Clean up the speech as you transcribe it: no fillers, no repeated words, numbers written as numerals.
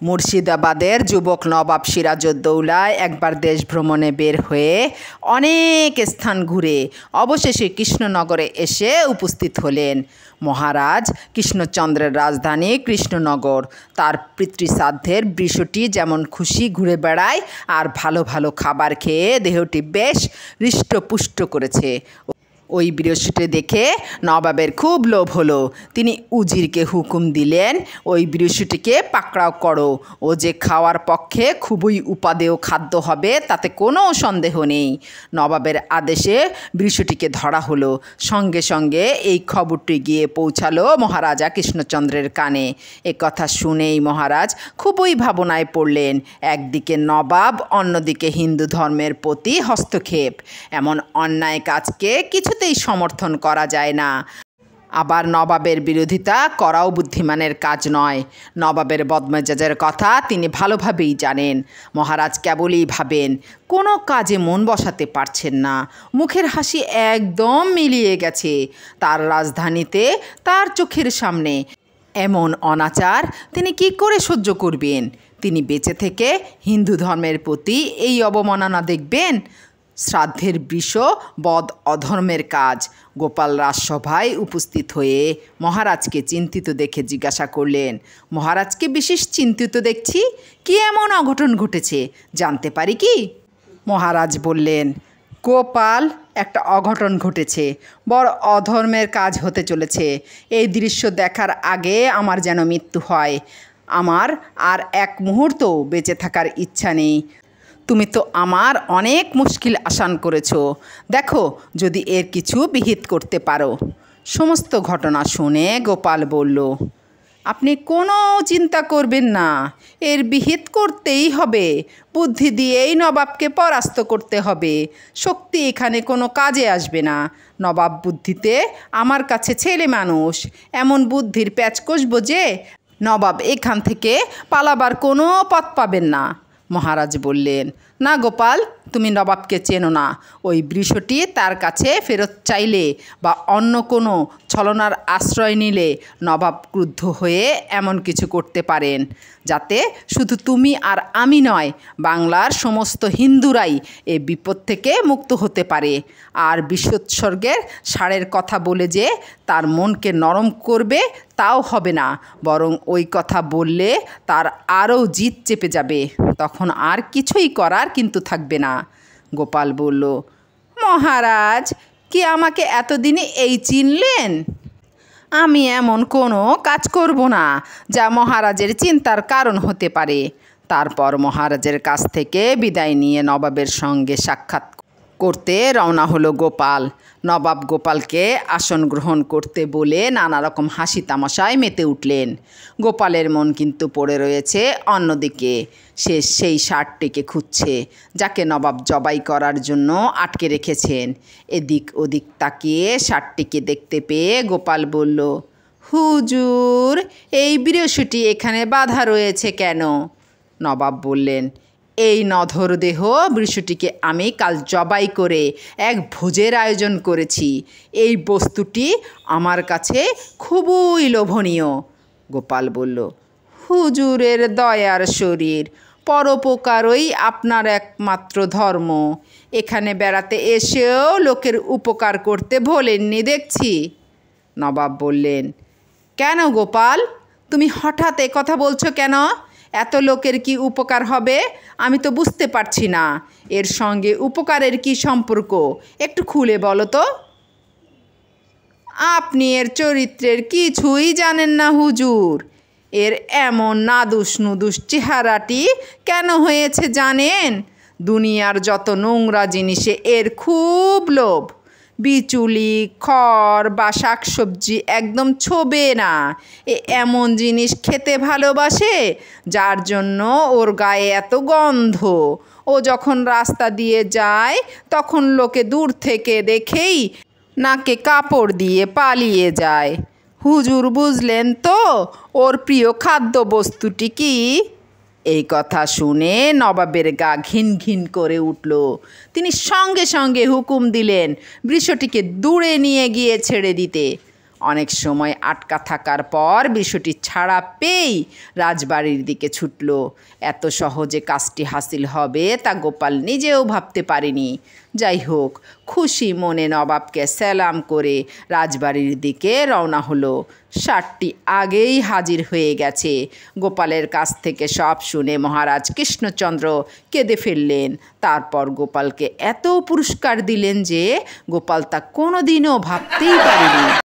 মুর্শিদাবাদের যুবক নবাব সিরাজউদ্দৌলা একবার দেশ ভ্রমণে বের হয়ে অনেক স্থান ঘুরে অবশেষে কৃষ্ণনগরে এসে উপস্থিত হলেন। মহারাজ কৃষ্ণচন্দ্রের রাজধানী কৃষ্ণনগর। তার পিতৃশ্রাদ্ধের বৃষটি যেমন খুশি ঘুরে বেড়ায় আর ভালো ভালো খাবার খেয়ে দেহটি বেশ হৃষ্টপুষ্ট করেছে। ওই বৃষটি দেখে নবাবের খুব লোভ হলো। তিনি উজিরকে হুকুম দিলেন, ওই বৃষটিকে পাকড়াও করো। ও যে খাওয়ার পক্ষে খুবই উপাদেয় খাদ্য হবে তাতে কোনো সন্দেহ নেই। নবাবের আদেশে বৃষটিকে ধরা হলো। সঙ্গে সঙ্গে এই খবরটি গিয়ে পৌঁছালো মহারাজা কৃষ্ণচন্দ্রের কানে। এ কথা শুনেই মহারাজ খুবই ভাবনায় পড়লেন। একদিকে নবাব, অন্যদিকে হিন্দু ধর্মের প্রতি হস্তক্ষেপ। এমন অন্যায় কাজকে কিছুতেই সমর্থন করা যায় না। আবার নবাবের বিরোধিতা করাও বুদ্ধিমানের কাজ নয়। নবাবের বদমেজাজের কথা তিনি ভালোভাবেই জানেন। মহারাজ কেবলই ভাবেন, কোনো কাজে মন বসাতে পারছেন না। মুখের হাসি একদম মিলিয়ে গেছে। তার রাজধানীতে তার চোখের সামনে এমন অনাচার তিনি কি করে সহ্য করবেন? তিনি বেঁচে থেকে হিন্দু ধর্মের প্রতি এই অবমাননা দেখবেন? শ্রাদ্ধের বৃষ বদ অধর্মের কাজ। গোপাল রাজসভায় উপস্থিত হয়ে মহারাজকে চিন্তিত দেখে জিজ্ঞাসা করলেন, মহারাজকে বিশেষ চিন্তিত দেখছি, কি এমন অঘটন ঘটেছে জানতে পারি কি? মহারাজ বললেন, গোপাল, একটা অঘটন ঘটেছে। বড় অধর্মের কাজ হতে চলেছে। এই দৃশ্য দেখার আগে আমার যেন মৃত্যু হয়। আমার আর এক মুহূর্তও বেঁচে থাকার ইচ্ছা নেই। তুমি তো আমার অনেক মুশকিল আসান করেছো। দেখো যদি এর কিছু বিহিত করতে পারো। সমস্ত ঘটনা শুনে গোপাল বলল, আপনি কোনো চিন্তা করবেন না, এর বিহিত করতেই হবে। বুদ্ধি দিয়েই নবাবকে পরাস্ত করতে হবে। শক্তি এখানে কোনো কাজে আসবে না। নবাব বুদ্ধিতে আমার কাছে ছেলে মানুষ। এমন বুদ্ধির প্যাচ কষবো যে নবাব এখান থেকে পালাবার কোনো পথ পাবেন না। মহারাজ বললেন, না গোপাল, তুমি নবাবকে চেনো না। ওই বৃষটি তার কাছে ফেরত চাইলে বা অন্য কোনো ছলনার আশ্রয় নিলে নবাব ক্রুদ্ধ হয়ে এমন কিছু করতে পারেন যাতে শুধু তুমি আর আমি নয়, বাংলার সমস্ত হিন্দুরাই এ বিপদ থেকে মুক্ত হতে পারে। আর বিশ্বোৎসর্গের ষাঁড়ের কথা বলে যে তার মনকে নরম করবে তাও হবে না, বরং ওই কথা বললে তার আরও জিদ চেপে যাবে। তখন আর কিছুই করার কিন্তু থাকবে না। গোপাল বলল, মহারাজ কি আমাকে এতদিনে এই চিনলেন? আমি এমন কোনো কাজ করব না যা মহারাজের চিন্তার কারণ হতে পারে। তারপর মহারাজের কাছ থেকে বিদায় নিয়ে নবাবের সঙ্গে সাক্ষাৎ করতে রওনা হলো গোপাল। নবাব গোপালকে আসন গ্রহণ করতে বলে নানা রকম হাসি তামাশায় মেতে উঠলেন। গোপালের মন কিন্তু পড়ে রয়েছে অন্যদিকে। সে সেই ষাঁড়টিকে খুঁজছে যাকে নবাব জবাই করার জন্য আটকে রেখেছেন। এদিক ওদিক তাকিয়ে ষাঁড়টিকে দেখতে পেয়ে গোপাল বলল, হুজুর, এই বৃষটি এখানে বাঁধা রয়েছে কেন? নবাব বললেন, এই নধর দেহ বৃষটিকে আমি কাল জবাই করে এক ভোজের আয়োজন করেছি। এই বস্তুটি আমার কাছে খুবই লোভনীয়। গোপাল বলল, হুজুরের দয়ার শরীর, পরোপকারই আপনার একমাত্র ধর্ম। এখানে বেড়াতে এসেও লোকের উপকার করতে ভোলেননি দেখছি। নবাব বললেন, কেন গোপাল, তুমি হঠাৎ এ কথা বলছো কেন? এত লোকের কি উপকার হবে আমি তো বুঝতে পারছি না। এর সঙ্গে উপকারের কি সম্পর্ক, একটু খুলে বলো তো। আপনি এর চরিত্রের কিছুই জানেন না হুজুর। এর এমন নাদুস নুদুস চেহারাটি কেন হয়েছে জানেন? দুনিয়ার যত নোংরা জিনিসে এর খুব লোভ। বিচুলি, খড় বা শাকসবজি একদম ছোবে না। এমন জিনিস খেতে ভালোবাসে যার জন্য ওর গায়ে এত গন্ধ। ও যখন রাস্তা দিয়ে যায় তখন লোকে দূর থেকে দেখেই নাকে কাপড় দিয়ে পালিয়ে যায়। হুজুর বুঝলেন তো ওর প্রিয় খাদ্যবস্তুটি কি? এই কথা শুনে নবাবের গা ঘিন ঘিন করে উঠল। তিনি সঙ্গে সঙ্গে হুকুম দিলেন বৃষটিকে দূরে নিয়ে গিয়ে ছেড়ে দিতে। অনেক সময় আটকা থাকার পর বিষয়টি ছাড়া পেয়েই রাজবাড়ির দিকে ছুটল। এত সহজে কাজটি হাসিল হবে তা গোপাল নিজেও ভাবতে পারেনি। যাই হোক, খুশি মনে নবাবকে সেলাম করে রাজবাড়ির দিকে রওনা হলো। ষাটটি আগেই হাজির হয়ে গেছে। গোপালের কাছ থেকে সব শুনে মহারাজ কৃষ্ণচন্দ্র কেঁদে ফেললেন। তারপর গোপালকে এত পুরস্কার দিলেন যে গোপাল তা কোনোদিনও ভাবতেই পারেনি।